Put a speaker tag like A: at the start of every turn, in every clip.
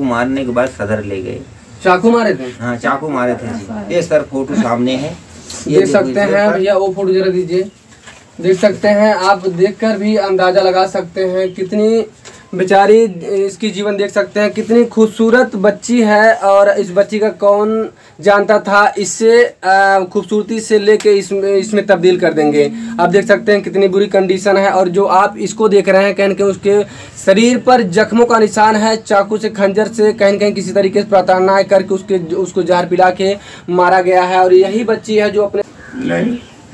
A: मारने के बाद सदर ले गए।
B: चाकू मारे थे?
A: हाँ चाकू मारे थे जी। ये सर फोटो सामने है,
B: देख सकते हैं भैया, वो फोटो जरा दीजिए। देख सकते हैं आप, देखकर भी अंदाजा लगा सकते हैं कितनी बेचारी, इसकी जीवन देख सकते हैं कितनी खूबसूरत बच्ची है। और इस बच्ची का कौन जानता था इससे खूबसूरती से लेके इसमें तब्दील कर देंगे। आप देख सकते हैं कितनी बुरी कंडीशन है। और जो आप इसको देख रहे हैं कहीं के उसके शरीर पर जख्मों का निशान है, चाकू से खंजर से कहीं किसी तरीके से प्रताड़ना करके उसको जहर पिला के मारा गया है। और यही बच्ची है जो अपने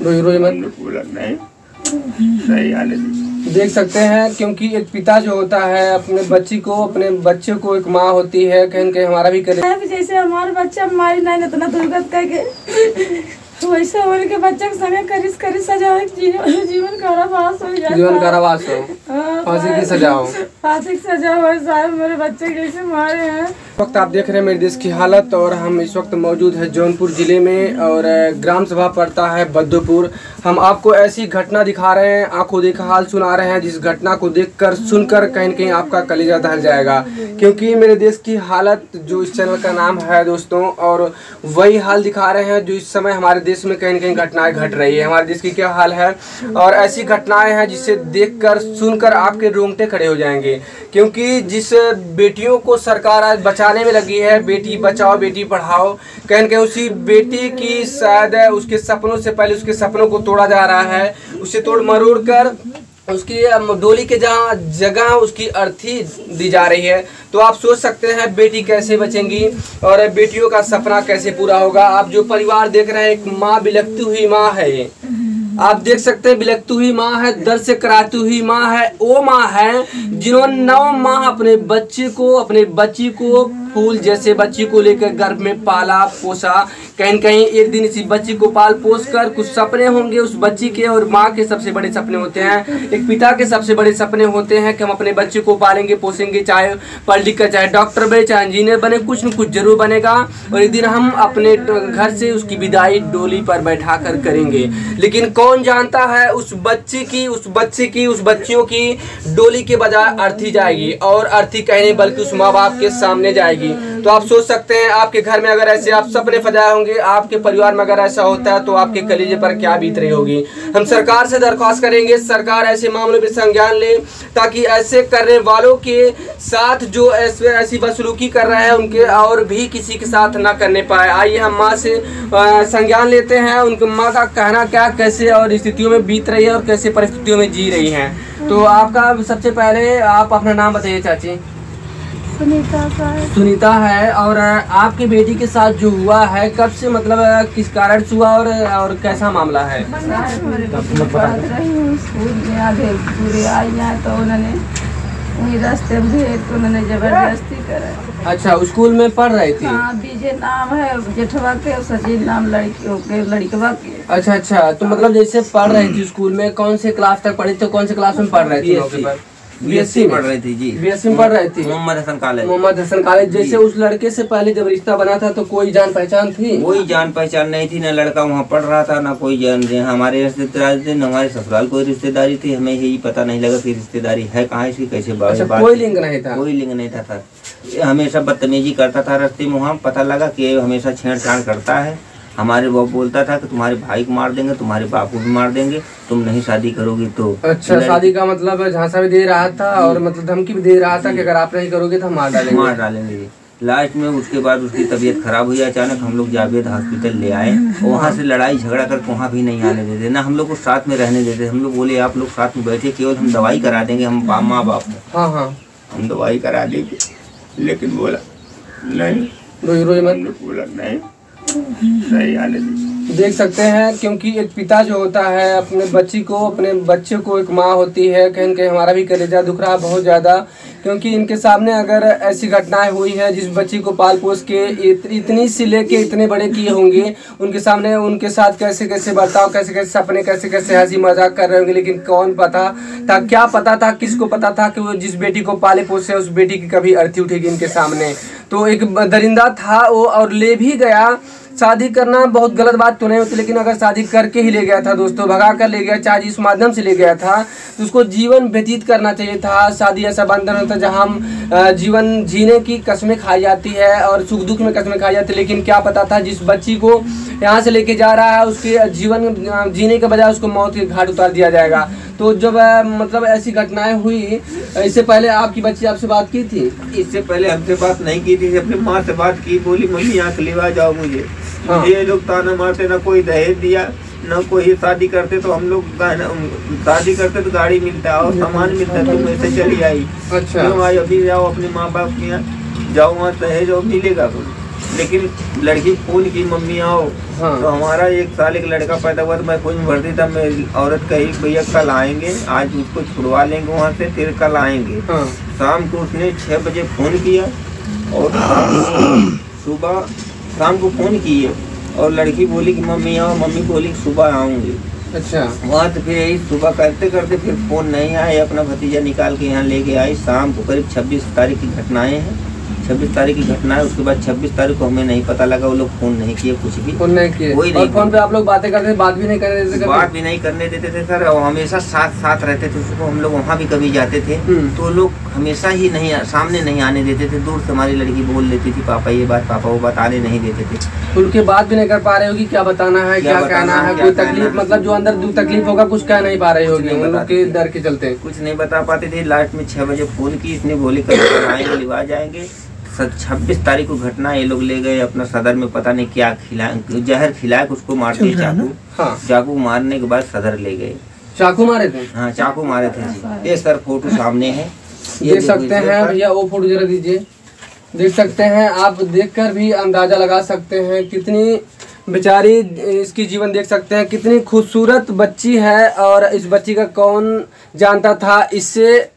B: रोई मत देख सकते हैं, क्योंकि एक पिता जो होता है अपने बच्चे को एक माँ होती है, कहीं हमारा भी करे
C: जैसे हमारा बच्चा हमारी नहीं इतना दुर्गत करके वैसे होने के बच्चे के संगे करी सजा हो, जीवन कारावास हो जाए,
B: जीवन कारावास हो, फांसी की सजा हो,
C: फांसी की सजा हो। साहब मेरे बच्चे कैसे मारे हैं।
B: इस वक्त आप देख रहे हैं मेरे देश की हालत, और हम इस वक्त मौजूद है जौनपुर जिले में, और ग्राम सभा पड़ता है बद्दोपुर। हम आपको ऐसी घटना दिखा रहे हैं, आंखों देखा हाल सुना रहे हैं, जिस घटना को देखकर सुनकर कहीं न कहीं आपका कलेजा दहल जाएगा। क्योंकि मेरे देश की हालत जो इस चैनल का नाम है दोस्तों, और वही हाल दिखा रहे हैं जो इस समय हमारे देश में कहीं न कहीं घटनाएं घट रही है। हमारे देश की क्या हाल है, और ऐसी घटनाएं हैं जिसे देखकर सुनकर आपके रोंगटे खड़े हो जाएंगे। क्योंकि जिस बेटियों को सरकार आज बचाने में लगी है, बेटी बचाओ बेटी पढ़ाओ, कहीं न कहीं उसी बेटी की शायद उसके सपनों से पहले उसके सपनों को तोड़ा जा रहा है। उसे तोड़ मरोड़ कर उसकी डोली के जगह उसकी अर्थी दी जा रही है। तो आप सोच सकते हैं बेटी कैसे बचेंगी और बेटियों का सपना कैसे पूरा होगा। आप जो परिवार देख रहे हैं, एक माँ, बिलखती हुई माँ है ये, आप देख सकते हैं बिलखती हुई माँ है, दर्द से कराती हुई माँ है। वो माँ है जिन्होंने 9 माह अपने बच्ची को फूल जैसे बच्ची को लेकर गर्भ में पाला पोसा। कहीं कहीं एक दिन इसी बच्ची को पाल पोस कर कुछ सपने होंगे उस बच्ची के, और माँ के सबसे बड़े सपने होते हैं, एक पिता के सबसे बड़े सपने होते हैं कि हम अपने बच्चे को पालेंगे पोसेंगे, चाहे पढ़ लिख कर चाहे डॉक्टर बने चाहे इंजीनियर बने, कुछ न कुछ जरूर बनेगा। और एक दिन हम अपने घर से उसकी विदाई डोली पर बैठा कर करेंगे। लेकिन कौन जानता है उस बच्चियों की डोली के बजाय अर्थी जाएगी, और अर्थी कहने बल्कि उस माँ बाप के सामने जाएगी। तो आप सोच सकते हैं आपके घर में अगर ऐसे आप सपने सजाए होंगे, आपके परिवार में अगर ऐसा होता है तो आपके कलेजे पर क्या बीत रही होगी। हम सरकार से दरख्वास्त करेंगे सरकार ऐसे मामलों में संज्ञान ले, ताकि ऐसे करने वालों के साथ जो ऐसी बदसलूकी कर रहे हैं उनके और भी किसी के साथ ना करने पाए। आइए हम माँ से संज्ञान लेते हैं, उनके माँ का कहना क्या कैसे और स्थितियों में बीत रही है और कैसे परिस्थितियों में जी रही हैं। तो आपका सबसे पहले आप अपना नाम बताइए चाची। सुनीता है। और आपकी बेटी के साथ जो हुआ है कब से, मतलब किस कारण से हुआ और कैसा मामला है?
C: तो उन्होंने रास्ते में तो उन्होंने जबरदस्ती करा।
B: अच्छा, स्कूल में पढ़ रही थी?
C: हाँ, बीजे नाम है जेठवा के, सचिन नाम लड़कवा के।
B: अच्छा, तो मतलब जैसे पढ़ रही थी स्कूल में, कौन से क्लास तक पढ़ी थी, कौन से क्लास में पढ़ रही थी?
A: बीएससी पढ़ रही थी जी।
B: बीएससी में पढ़ रही थी।
A: मोहम्मद हसन कॉलेज।
B: जैसे उस लड़के से पहले जब रिश्ता बना था तो कोई जान पहचान थी?
A: कोई जान पहचान नहीं थी, ना लड़का वहाँ पढ़ रहा था, ना कोई जान हमारे रिश्तेदार थे, न हमारे ससुराल कोई रिश्तेदारी थी। हमें यही पता नहीं लगा कि रिश्तेदारी है कहाँ इसकी, कैसे बात।
B: कोई लिंक नहीं था?
A: कोई लिंक नहीं था सर। हमेशा बदतमीजी करता था रास्ते में। वहाँ पता लगा कि हमेशा छेड़छाड़ करता है। हमारे बाप बोलता था कि तुम्हारे भाई को मार देंगे, तुम्हारे बाप को भी मार देंगे, तुम नहीं शादी करोगी तो।
B: अच्छा, शादी का मतलब झांसा भी दे रहा था और मतलब धमकी भी दे रहा था कि अगर आप नहीं करोगे तो हम मार डालेंगे।
A: लास्ट में उसके बाद उसकी तबीयत खराब हुई अचानक। हम लोग जावेद हॉस्पिटल ले आए, वहाँ से लड़ाई झगड़ा करके वहाँ भी नहीं आने देते, ना हम लोग को साथ में रहने देते। हम लोग बोले आप लोग साथ में बैठे, केवल हम दवाई करा देंगे, हम माँ बाप
B: हाँ
A: हम दवाई करा देंगे। लेकिन बोला नहीं,
B: रोई मत,
A: बोला नहीं सही आने
B: देख सकते हैं। क्योंकि एक पिता जो होता है अपने बच्चे को एक माँ होती है, कहीं कहीं हमारा भी कलेजा दुख रहा बहुत ज़्यादा। क्योंकि इनके सामने अगर ऐसी घटनाएं हुई है, जिस बच्ची को पाल पोस के इतनी से लेके इतने बड़े किए होंगे, उनके सामने उनके साथ कैसे कैसे बर्ताव, कैसे कैसे सपने, कैसे कैसे हंसी मजाक कर रहे होंगे। लेकिन कौन पता था, क्या पता था, किसको पता था कि वो जिस बेटी को पाले पोसे उस बेटी की कभी अर्थी उठेगी इनके सामने। तो एक दरिंदा था वो, और ले भी गया शादी करना बहुत गलत बात तो नहीं होती, लेकिन अगर शादी करके ही ले गया था दोस्तों, भगा कर ले गया, चाहे जिस माध्यम से ले गया था, तो उसको जीवन व्यतीत करना चाहिए था। शादी ऐसा बंधन होता है जहाँ हम जीवन जीने की कस्में खाई जाती है और सुख दुख में कस्में खाई जाती है, लेकिन क्या पता था जिस बच्ची को यहाँ से लेके जा रहा है उसके जीवन जीने के बजाय उसको मौत के घाट उतार दिया जाएगा। तो जब मतलब ऐसी घटनाएं हुई, इससे पहले आपकी बच्ची आपसे बात की थी?
A: इससे पहले हमसे बात नहीं की थी, अपनी माँ से बात की, बोली मम्मी यहाँ लिवा जाओ मुझे।
B: हाँ।
A: ये लोग ताना मारते, ना कोई दहेज दिया, ना कोई शादी करते तो हम लोग शादी करते तो गाड़ी मिलता है और सामान मिलता है, तुम ऐसे चली आई।
B: अच्छा।
A: क्यों आई? अभी जाओ अपने माँ बाप के यहाँ, जाओ वहाँ दहेज और मिलेगा कुछ। लेकिन लड़की फोन की मम्मी आओ।
B: हाँ।
A: तो हमारा 1 साल एक लड़का पैदा हुआ, तो मैं कुछ भर्ती था, मेरी औरत कही भैया कल आएंगे, आज उसको छुड़वा लेंगे वहाँ से, फिर कल आएंगे।
B: हाँ।
A: शाम को उसने 6 बजे फोन किया और सुबह शाम को फोन किए और लड़की बोली कि मम्मी आओ, मम्मी बोली सुबह आऊँगी।
B: अच्छा।
A: वहाँ तो फिर यही सुबह करते करते फिर फोन नहीं आए, अपना भतीजा निकाल के यहाँ लेके आई। शाम को करीब 26 तारीख की घटनाएं हैं, 26 तारीख की घटना है। उसके बाद 26 तारीख को हमें नहीं पता लगा, वो लोग फोन नहीं किए, कुछ भी
B: फोन नहीं किए।
A: कोई
B: और
A: नहीं।
B: फोन पे आप लोग बातें करते थे, बात भी नहीं करने देते थे?
A: बात भी नहीं करने देते थे सर, और हमेशा साथ साथ रहते थे। उसको हम लोग वहाँ भी कभी जाते थे तो लोग हमेशा ही नहीं, सामने नहीं आने देते थे। दूर से हमारी लड़की बोल लेती थी पापा ये बात, पापा वो बात, आने नहीं देते थे।
B: उनके बात भी नहीं कर पा रही होगी, क्या बताना है, क्या कहना है, कोई तकलीफ, मतलब जो अंदर जो तकलीफ होगा कुछ कह नहीं पा रही होगी उन लोग के डर के चलते।
A: कुछ नहीं बता पाते थे। लास्ट में 6 बजे फोन की, इसने बोली कल आएंगे, लिवा जाएंगे। 26 तारीख को घटना, ये लोग ले गए अपना सदर में, पता नहीं क्या खिलाए, जहर खिलाए, उसको मार दिए चाकू।
B: हाँ।
A: चाकू मारने के बाद सदर ले गए।
B: चाकू मारे थे?
A: हाँ चाकू मारे थे जी। ये सर फोटो सामने है,
B: देख सकते हैं भैया, वो फोटो जरा दीजिए। देख सकते हैं आप, देखकर भी अंदाजा लगा सकते हैं कितनी बेचारी, इसकी जीवन देख सकते हैं कितनी खूबसूरत बच्ची है। और इस बच्ची का कौन जानता था इससे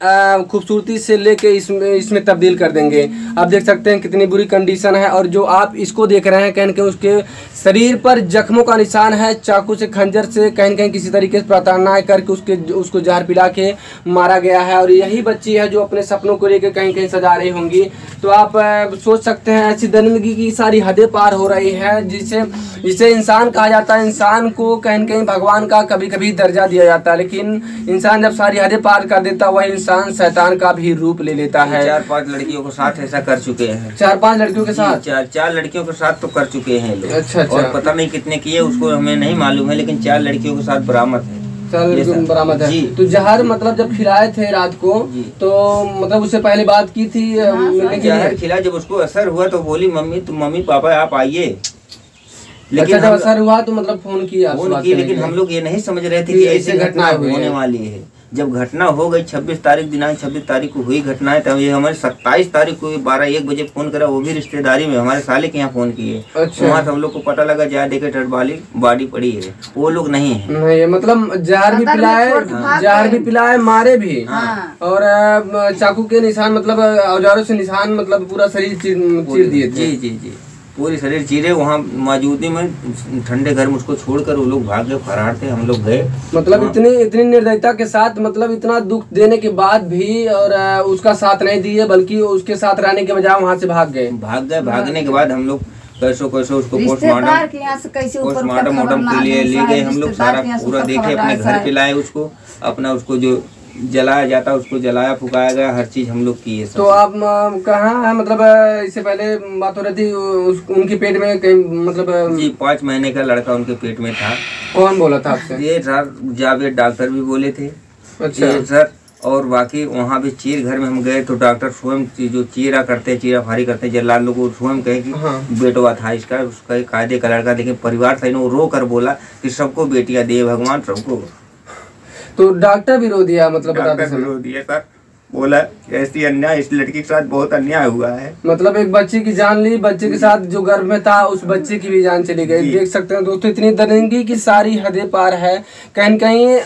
B: खूबसूरती से लेके इसमें तब्दील कर देंगे। आप देख सकते हैं कितनी बुरी कंडीशन है। और जो आप इसको देख रहे हैं, कहीं न कहीं उसके शरीर पर जख्मों का निशान है, चाकू से, खंजर से, कहीं न कहीं किसी तरीके से प्रताड़ना करके उसको जहर पिला के मारा गया है। और यही बच्ची है जो अपने सपनों को लेकर कहीं कहीं सजा रही होंगी। तो आप सोच सकते हैं ऐसी दरिंदगी की सारी हदें पार हो रही है, जिसे इंसान कहा जाता है। इंसान को कहीं न कहीं भगवान का कभी कभी दर्जा दिया जाता है, लेकिन इंसान जब सारी हदें पार कर देता है, वह इंसान शैतान का भी रूप ले लेता है।
A: 4-5 लड़कियों के साथ ऐसा कर चुके हैं।
B: 4-5 लड़कियों के साथ?
A: 4 लड़कियों के साथ तो कर चुके हैं लोग।
B: अच्छा।
A: और पता नहीं कितने किए उसको हमें नहीं मालूम है, लेकिन 4 लड़कियों के साथ बरामद है।
B: बरामद है। तो जहर मतलब जब खिलाए थे रात को, तो मतलब उससे पहले बात की थी
A: जहर खिला, जब उसको असर हुआ तो बोली मम्मी पापा आप आइए।
B: लेकिन जब असर हुआ तो मतलब फोन किया,
A: लेकिन हम लोग ये नहीं समझ रहे थे कि ऐसी घटना होने वाली है। जब घटना हो गई 26 तारीख, दिनांक 26 तारीख को हुई घटना है, तब ये हमारे 27 तारीख को 12-1 बजे फोन करा, वो भी रिश्तेदारी में हमारे साले के यहाँ फोन किए।
B: अच्छा।
A: वहाँ से हम लोग को पता लगा, जा देखे टटवाली बॉडी पड़ी है, वो लोग नहीं है।
B: नहीं, मतलब जहर भी पिलाए, मारे भी। और चाकू के निशान, मतलब औजारों से निशान, मतलब पूरा शरीर चीर दिए थे।
A: जी पूरी शरीर चीरे। वहाँ मौजूदगी में ठंडे घर में उसको छोड़कर वो लोग भाग गए, फरार थे। हम लोग गए, मतलब
B: इतनी निर्दयता के साथ, मतलब इतना दुख देने के बाद भी, और उसका साथ नहीं दिए, बल्कि उसके साथ रहने के बजाय वहाँ से भाग गए।
A: भागने के बाद हम लोग कैसो उसको पोस्टमार्टम के लिए ले गए। हम लोग सारा पूरा देखे, अपने घर पे लाए उसको, अपना उसको जो जलाया जाता उसको जलाया, फुकाया गया, हर चीज हम लोग किए।
B: तो आप कहाँ है, मतलब इससे पहले बात हो रही थी उनके पेट में कहीं, मतलब
A: जी 5 महीने का लड़का उनके पेट में था।
B: कौन बोला था आपसे?
A: ये सर जावेद डॉक्टर भी बोले थे।
B: अच्छा।
A: ये सर, और बाकी वहाँ भी चीर घर में हम गए तो डॉक्टर स्वयं जो चीरा करते हैं, चीरा फारी करते हैं, जल्लाद लोग को स्वयं कहे कि बेटवा था इसका, उसका कायदे का लड़का। लेकिन परिवार था, वो रो कर बोला कि सबको बेटियां दे भगवान, सबको।
B: तो डॉक्टर भी रो दिया, मतलब
A: डॉक्टर भी रो दिया सर, बोला ऐसी अन्याय, इस लड़की के साथ बहुत अन्याय हुआ है।
B: मतलब एक बच्चे की जान ली, बच्चे के साथ जो गर्भ में था उस बच्चे की भी जान चली गई। देख सकते हैं दोस्तों, इतनी दरिंदगी की सारी हदें पार है। कहीं कहीं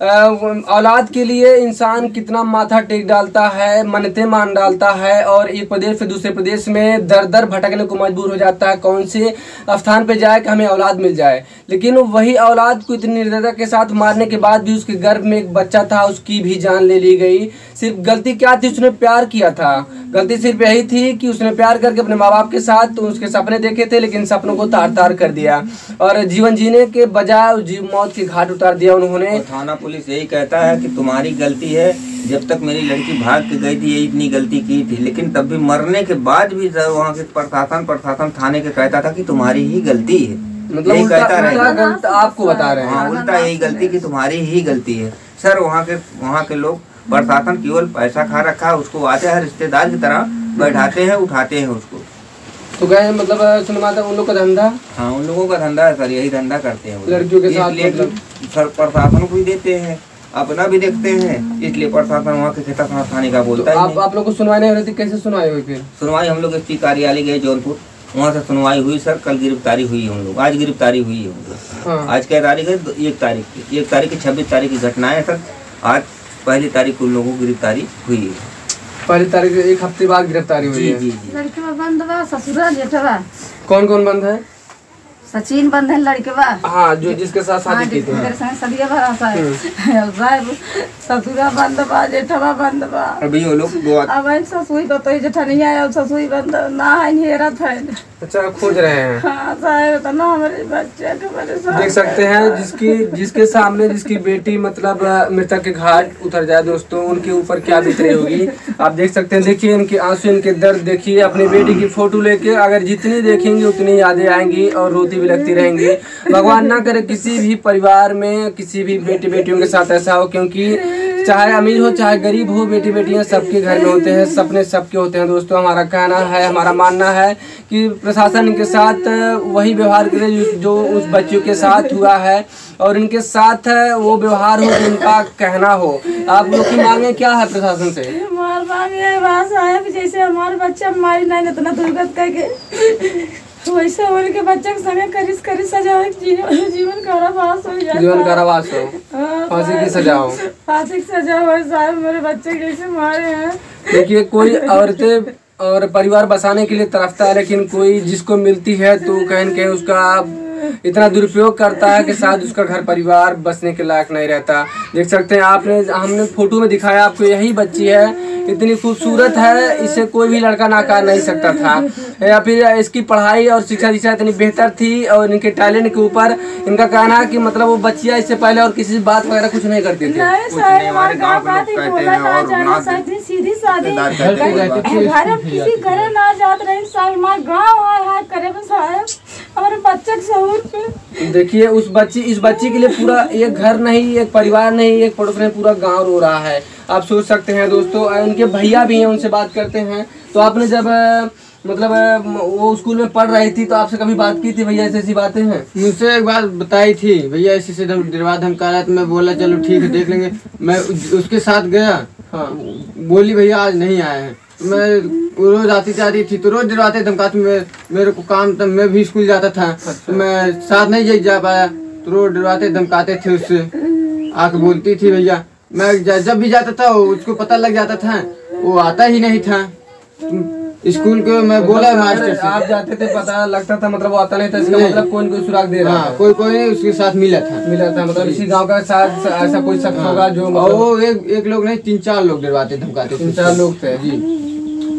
B: औलाद के लिए इंसान कितना माथा टेक डालता है, मन्नतें मान डालता है और एक प्रदेश से दूसरे प्रदेश में दर दर भटकने को मजबूर हो जाता है, कौन से स्थान पे जाए कि हमें औलाद मिल जाए। लेकिन वही औलाद को इतनी निर्दयता के साथ मारने के बाद भी उसके गर्भ में एक बच्चा था, उसकी भी जान ले ली गई। सिर्फ गलती क्या थी? उसने प्यार किया था। गलती सिर्फ यही थी कि उसने प्यार करके अपने माँ बाप के साथ तो उसके सपने देखे थे, लेकिन सपनों को तार तार कर दिया और जीवन जीने के बजाय मौत की घाट उतार दिया उन्होंने।
A: थाना पुलिस यही कहता है कि तुम्हारी गलती है, जब तक मेरी लड़की भाग के गई थी यही इतनी गलती की थी, लेकिन तब भी मरने के बाद भी वहाँ के प्रशासन थाने के कहता था कि तुम्हारी ही गलती है।
B: मतलब
A: यही कहता
B: गलत आपको बता रहे हैं।
A: हाँ, उल्टा यही गलती कि तुम्हारी ही गलती है। सर वहाँ के लोग प्रशासन केवल पैसा खा रखा है, उसको आते हैं रिश्तेदार की तरह बैठाते हैं, उठाते हैं उसको।
B: तो गए मतलब सुनवाता उन लोग का धंधा।
A: हाँ, उन लोगों का धंधा है सर, यही धंधा करते हैं वो।
B: लड़कियों के साथ
A: इसलिए
B: मतलब
A: सर प्रशासन को भी देते हैं, अपना भी देखते हैं, इसलिए प्रशासन वहाँ के खेता थाने का बोलता है।
B: आप लोग को सुनवाई नहीं हो रही थी, कैसे सुनवाई हुई फिर?
A: सुनवाई हम लोग एसपी कार्यालय गए जौनपुर, वहाँ से सुनवाई हुई सर। कल गिरफ्तारी हुई हम लोग, आज गिरफ्तारी हुई है हम लोग।
B: हाँ।
A: आज क्या तारीख है? 1 तारीख की 26 तारीख की घटना है सर। आज 1 तारीख को उन लोगों को गिरफ्तारी हुई है।
B: 1 तारीख 1 हफ्ते बाद गिरफ्तारी हुई है।
A: जी जी।
C: लड़के में बंद बा, ससुरा जेठवा।
B: कौन कौन बंद है?
C: सचिन बंद है लड़के बा।
B: हाँ, जो जिसके साथ शादी की थी।
C: मेरे संग सदिया भरा साहब ससुरा बंद बा, जेठवा बंद बा।
A: अभी वो लोग
C: अब ससुई बतई जेठनिया है, ससुई बंद ना है, हेरत है।
B: अच्छा, खोज रहे हैं।
C: हाँ साहब, तो ना हमारे बच्चे के परेशान।
B: देख सकते हैं जिसके सामने जिसकी बेटी मतलब मृतक के घाट उतर जाए दोस्तों, उनके ऊपर क्या बीत रही होगी आप देख सकते हैं। देखिए इनके आंसू, इनके दर्द देखिए। अपनी बेटी की फोटो लेके अगर जितनी देखेंगे उतनी यादें आएंगी और रोती भी लगती रहेंगी। भगवान ना करे किसी भी परिवार में किसी भी बेटियों के साथ ऐसा हो, क्योंकि चाहे अमीर हो चाहे गरीब हो, बेटी बेटियां सबके घर में होते हैं, सपने सबके होते हैं दोस्तों। हमारा कहना है, हमारा मानना है कि प्रशासन इनके साथ वही व्यवहार करे जो उस बच्चों के साथ हुआ है और इनके साथ वो व्यवहार हो जिनका कहना हो। आप लोग की मांगे क्या है प्रशासन से?
C: हमारी मांगे बस है कि जैसे हमारे बच्चे हमारी नहीं इतना दुर्गत करके वैसे उनके बच्चे के संगे करी सजा हो, जीवन कारावास हो जाए।
B: जीवन कारावास हो, फांसी की सजा हो।
C: फांसी की सजा हो साहब, मेरे बच्चे कैसे मारे हैं।
B: देखिए कोई औरतें और परिवार बसाने के लिए तरफता है, लेकिन कोई जिसको मिलती है तो कहीं न कहीं उसका इतना दुरुपयोग करता है कि शायद उसका घर परिवार बसने के लायक नहीं रहता। देख सकते हैं हमने फोटो में दिखाया आपको, यही बच्ची है, इतनी खूबसूरत है, इसे कोई भी लड़का नकार नहीं सकता था। या फिर इसकी पढ़ाई और शिक्षा दीक्षा इतनी बेहतर थी और इनके टैलेंट के ऊपर इनका कहना है कि मतलब वो बच्चियाँ इससे पहले और किसी से बात वगैरह कुछ नहीं करती थी।
A: हमारे गाँव के लोग कहते हैं और
C: सीधी सादी घर किसी घर ना जात रहे साहब, हमारे गाँव आए करे साहब हमारे बच्चे के सहूर पे।
B: देखिए इस बच्ची के लिए पूरा एक घर नहीं, एक परिवार नहीं, एक पड़ोस नहीं, पूरा गांव रो रहा है। आप सोच सकते हैं दोस्तों। उनके भैया भी हैं, उनसे बात करते हैं। तो आपने जब मतलब वो स्कूल में पढ़ रही थी तो आपसे कभी बात की थी भैया ऐसी बातें हैं?
D: मुझसे एक बात बताई थी, भैया ऐसे से दिलवा धमका रहा, तो मैं बोला चलो ठीक है देख लेंगे। मैं उसके साथ गया।
B: हाँ,
D: बोली भैया आज नहीं आए हैं। मैं रोज आती जाती थी तो रोज डरवाते धमकाते, मेरे को काम था, मैं भी स्कूल जाता था। तो मैं साथ नहीं जा पाया तो रोज डरवाते धमकाते थे। उससे आके बोलती थी भैया, मैं जब भी जाता था उसको पता लग जाता था, वो आता ही नहीं था स्कूल के। मैं बोला मास्टर से,
B: आप जाते थे पता लगता था, मतलब वो आता नहीं था, इसका मतलब कोई सुराग दे रहा था।
D: कोई उसके साथ मिला था
B: मतलब इसी गांव का साथ ऐसा कोई शख्स होगा जो
D: वो एक लोग नहीं 3-4 लोग डरवाते धमकाते,
B: 3-4 लोग थे
D: जी।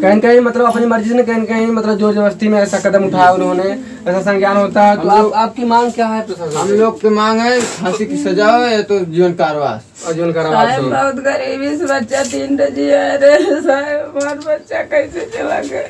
B: कहीं मतलब अपनी मर्जी से कहीं मतलब जोर जबरदस्ती में ऐसा कदम उठाया उन्होंने, ऐसा संज्ञान होता है। तो आपकी मांग क्या है प्रशासन?
D: हम लोग की मांग है फांसी की सजा हो या तो जीवन कारावास।
B: जीवन कारावास हो।
C: बहुत गरीबी से बच्चा 3 जिया रे साहब, हमारा बच्चा कैसे चला गया।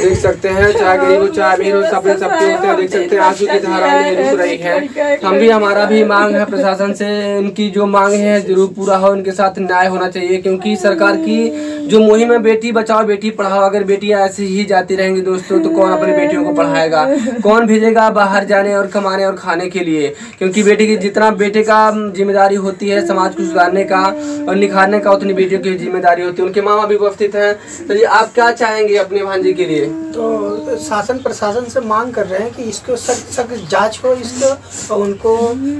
B: देख सकते हैं चाहे गरीब हो चाहे अमीर हो, सपने सबके होते हैं। देख सकते हैं आंसू की धाराएं रुक रही है। हमारा भी मांग है प्रशासन से, उनकी जो मांग है जरूर पूरा हो, उनके साथ न्याय होना चाहिए। क्योंकि सरकार की जो मुहिम है बेटी बचाओ बेटी पढ़ाओ, अगर बेटियां ऐसे ही जाती रहेंगी दोस्तों तो कौन अपनी बेटियों को पढ़ाएगा, कौन भेजेगा बाहर जाने और कमाने और खाने के लिए, क्योंकि बेटे की जितना बेटे का जिम्मेदारी होती है समाज को सुधारने का और निखारने का, उतनी बेटियों की जिम्मेदारी होती है। उनके मामा भी उपस्थित हैं। तो जी आप क्या चाहेंगे अपने भांजे के लिए?
E: तो शासन प्रशासन से मांग कर रहे हैं कि इसको सख्त सख्त जांच हो इसको, और उनको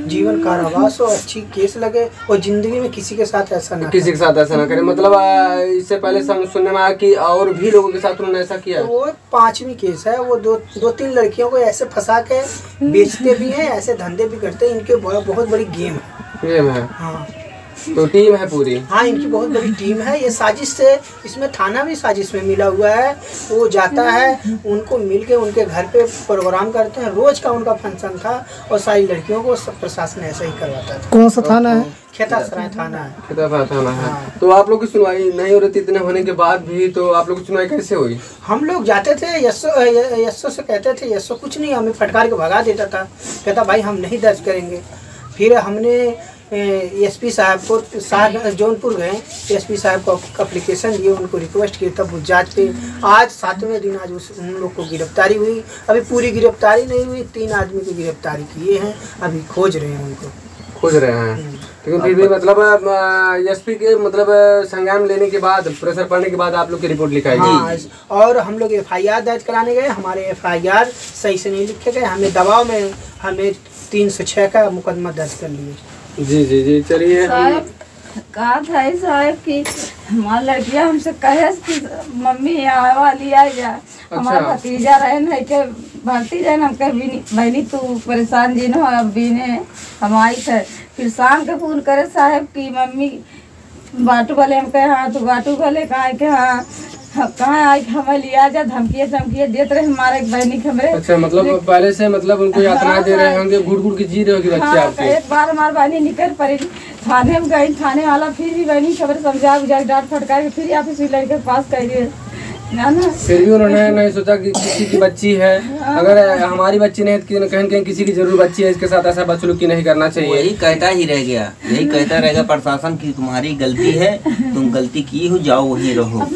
E: जीवन कारावास हो, अच्छी केस लगे और जिंदगी में किसी के साथ ऐसा ना
B: किसी के साथ ऐसा ना करे। मतलब इससे पहले सुनने में आया कि और भी लोगों के साथ उन्होंने ऐसा किया।
E: वो 5वीं केस है। वो दो तीन लड़कियों को ऐसे फंसा के बेचते भी हैं, ऐसे धंधे भी करते हैं। इनके बहुत बड़ी गेम है। हाँ,
B: तो टीम है पूरी।
E: हाँ, इनकी बहुत बड़ी टीम है। ये साजिश से, इसमें थाना भी साजिश में मिला हुआ है। वो जाता है, उनको मिल के उनके घर पे प्रोग्राम करते हैं। रोज का उनका फंक्शन था और सारी लड़कियों को सब प्रशासन ऐसा ही करवाता था।
F: कौन सा थाना है?
E: खेतासराय थाना है।
B: खेतासराय थाना है। तो आप लोग की सुनवाई नहीं हो रही थी इतने होने के बाद भी, तो आप लोग की सुनवाई कैसे हुई?
E: हम लोग जाते थे यशो से कहते थे, यशो कुछ नहीं, हमें फटकार के भगा देता था। कहता भाई हम नहीं दर्ज करेंगे। फिर हमने एसपी साहब को जौनपुर गए, एसपी साहब को एप्लीकेशन दिए, उनको रिक्वेस्ट किए, तब वो जांच पे आज 7वें दिन आज उन लोग को गिरफ्तारी हुई। अभी पूरी गिरफ्तारी नहीं हुई, 3 आदमी को गिरफ्तारी किए हैं, अभी खोज रहे हैं, उनको खोज रहे हैं।
B: लेकिन फिर भी मतलब एसपी के मतलब संज्ञान लेने के बाद, प्रेशर पड़ने के बाद आप लोग की रिपोर्ट लिखाई गई।
E: हाँ, और हम लोग FIR दर्ज कराने गए। हमारे FIR सही से नहीं लिखे गए, हमें दबाव में हमें 306 का मुकदमा दर्ज कर लिए।
B: जी चलिए।
C: साहब कहा था साहब कि हमारी लड़कियां हमसे कहे कि मम्मी यहाँ वाली आ जा। हमारा भतीजा रहे न के भर्ती जाए, हम कह बहनी तू परेशान जी न अभी ने हम आई थे। फिर शाम के फोन करे साहब की मम्मी बाटू वाले, हम कहे हाँ। तो बाटू वाले कहा कि हाँ कहाँ आई हमें लिया जा, धमकियाँ देते रहे हमारे बहनी के हमरे।
B: अच्छा, मतलब पहले से मतलब उनको यातना दे रहे होंगे, घुट की जी रहे होगी बच्चे आपके।
C: एक बार हमारी बहनी निकल पड़ी, थाने में गई, थाने वाला फिर भी बहनी खबर समझा बुझा डांट फटकार के फिर आप इस लड़के के पास कर दिए ना।
B: फिर भी उन्होंने नहीं सोचा कि किसी की बच्ची है, अगर हमारी बच्ची नहीं है कहीं कहीं किसी की जरूर बच्ची है, इसके साथ ऐसा बदसलूकी नहीं करना चाहिए।
A: यही कहता ही रह गया, यही कहता रहेगा प्रशासन की तुम्हारी गलती है, तुम गलती की हो, जाओ वहीं रहो।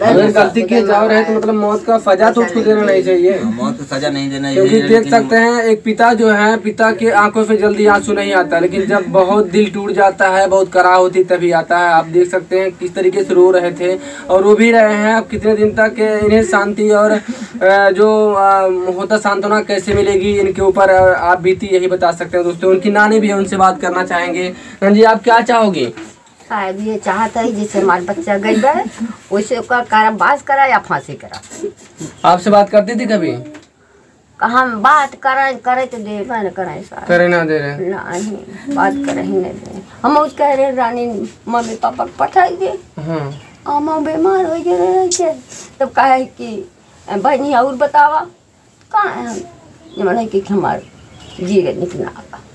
B: अगर गलती किए जाओ रहे तो मतलब मौत का सजा तो उसको देना नहीं चाहिए।
A: मौत की सजा नहीं देना,
B: क्योंकि देख सकते हैं एक पिता जो है, पिता के आंखों से जल्दी आंसू नहीं आता, लेकिन जब बहुत दिल टूट जाता है, बहुत कराह होती तभी आता है। आप देख सकते हैं किस तरीके से रो रहे थे और रो भी रहे हैं। अब कितने दिन तक इन्हें शांति और जो होता सांत्वना कैसे मिलेगी इनके ऊपर आप बीती यही बता सकते हैं। दोस्तों उनकी नानी भी है, उनसे बात करना चाहेंगे। जी आप क्या चाहोगे?
G: शायद ये चाहता है जैसे हमारा बच्चा गई है वैसे उसका कारावास करा या फांसी करा।
B: आपसे बात करती थी कभी?
G: हम बात करे तो दे न कराए साहब,
B: करे ना दे रहे
G: नहीं बात करे ही नहीं दे। हम उस कह रहे रानी मम्मी पापा को पठाई दे, हम बीमार हो गए। तब कहे कि बहनी और बतावा कहाँ है हम कि हमारे जीवन निकला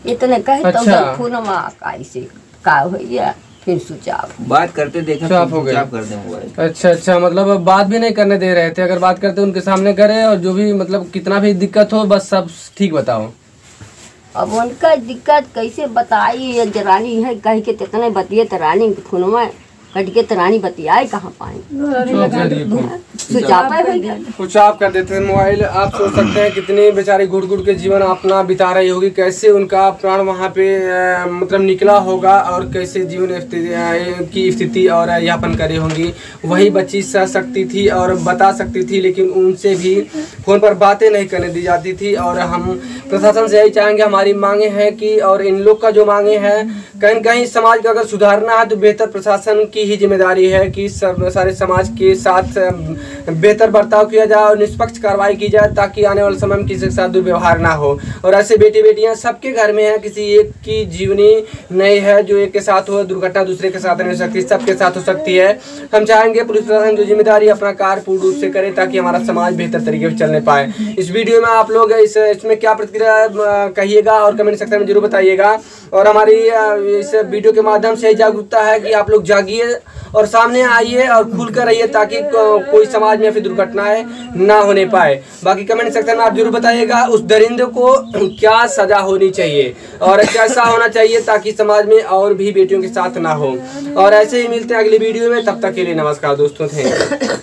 G: इतने कहे। तो फोन से का हो गया, फिर सुचाप
A: बात करते देखा
B: सुचाप हो गया।
A: कर दे मोबाइल।
B: अच्छा, मतलब बात भी नहीं करने दे रहे थे। अगर बात करते उनके सामने करे और जो भी मतलब कितना भी दिक्कत हो बस सब ठीक बताओ।
G: अब उनका दिक्कत कैसे बताई, रानी है कह के कितने बतिए तो रानी के फोन में कट के तो रानी बतियाए कहाँ पाए,
B: सुचाप कर देते मोबाइल। आप सोच सकते हैं कितनी बेचारी घुट के जीवन अपना बिता रही होगी, कैसे उनका प्राण वहाँ पे मतलब निकला होगा और कैसे जीवन की स्थिति और यापन करी होंगी। वही बच्ची सह सकती थी और बता सकती थी, लेकिन उनसे भी फोन पर बातें नहीं करने दी जाती थी। और हम प्रशासन से यही चाहेंगे, हमारी मांगे हैं कि और इन लोग का जो मांगे हैं कहीं कहीं समाज का अगर सुधारना है तो बेहतर प्रशासन की ही जिम्मेदारी है कि सब सारे समाज के साथ बेहतर बर्ताव किया जाए और निष्पक्ष कार्रवाई की जाए, ताकि आने वाले समय में किसी के साथ दुर्व्यवहार ना हो। और ऐसे बेटी बेटियां सबके घर में हैं, किसी एक की जीवनी नहीं है जो एक के साथ हो, दुर्घटना दूसरे के साथ नहीं हो सकती, सबके साथ हो सकती है। हम चाहेंगे पुलिस प्रशासन जो जिम्मेदारी अपना कार्य पूर्ण रूप से करे ताकि हमारा समाज बेहतर तरीके से चलने पाए। इस वीडियो में आप लोग इसमें क्या प्रतिक्रिया कहिएगा और कमेंट सेक्शन में जरूर बताइएगा। और हमारी इस वीडियो के माध्यम से जागरूकता है कि आप लोग जागिए और सामने आइए और खुलकर रहिए ताकि कोई समाज में फिर दुर्घटनाएं ना होने पाए। बाकी कमेंट सेक्शन में आप जरूर बताइएगा उस दरिंदे को क्या सजा होनी चाहिए और कैसा होना चाहिए ताकि समाज में और भी बेटियों के साथ ना हो। और ऐसे ही मिलते हैं अगली वीडियो में, तब तक के लिए नमस्कार दोस्तों। Thank you.